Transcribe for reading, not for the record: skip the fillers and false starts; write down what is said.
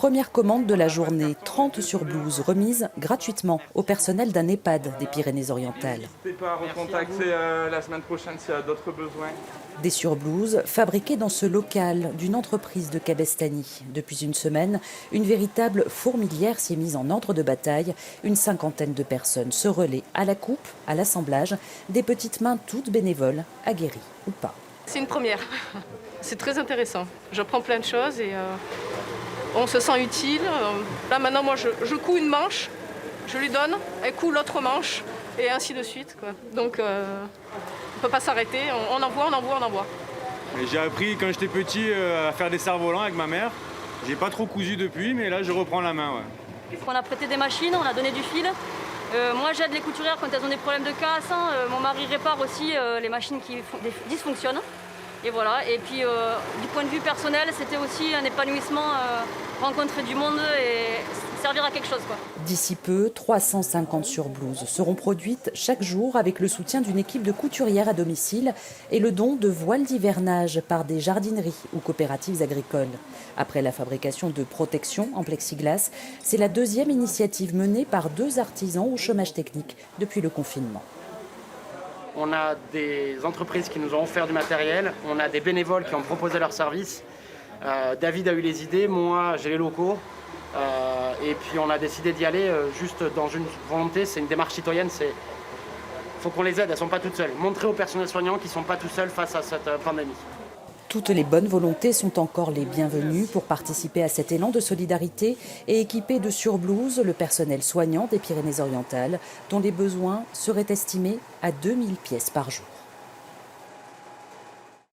Première commande de la journée, 30 surblouses remises gratuitement au personnel d'un EHPAD des Pyrénées-Orientales. N'hésitez pas à recontacter la semaine prochaine s'il y a d'autres besoins. Des surblouses fabriquées dans ce local d'une entreprise de Cabestany. Depuis une semaine, une véritable fourmilière s'est mise en ordre de bataille. Une cinquantaine de personnes se relaient à la coupe, à l'assemblage, des petites mains toutes bénévoles, aguerries ou pas. C'est une première. C'est très intéressant. J'apprends plein de choses et on se sent utile. Là maintenant, moi, je couds une manche, je lui donne, elle coud l'autre manche et ainsi de suite, quoi. Donc, on ne peut pas s'arrêter. On envoie. J'ai appris quand j'étais petit à faire des cerfs-volants avec ma mère. J'ai pas trop cousu depuis, mais là, je reprends la main. Ouais. On a prêté des machines, on a donné du fil. Moi, j'aide les couturières quand elles ont des problèmes de casse. Mon mari répare aussi les machines qui dysfonctionnent. Et voilà. Et puis, du point de vue personnel, c'était aussi un épanouissement, rencontrer du monde et servir à quelque chose, quoi. D'ici peu, 350 surblouses seront produites chaque jour avec le soutien d'une équipe de couturières à domicile et le don de voiles d'hivernage par des jardineries ou coopératives agricoles. Après la fabrication de protections en plexiglas, c'est la deuxième initiative menée par 2 artisans au chômage technique depuis le confinement. On a des entreprises qui nous ont offert du matériel, on a des bénévoles qui ont proposé leurs services. David a eu les idées, moi j'ai les locaux. Et puis on a décidé d'y aller juste dans une volonté, c'est une démarche citoyenne, il faut qu'on les aide, elles ne sont pas toutes seules. Montrer aux personnels soignants qu'ils ne sont pas tout seuls face à cette pandémie. Toutes les bonnes volontés sont encore les bienvenues pour participer à cet élan de solidarité et équiper de surblouses le personnel soignant des Pyrénées-Orientales, dont les besoins seraient estimés à 2000 pièces par jour.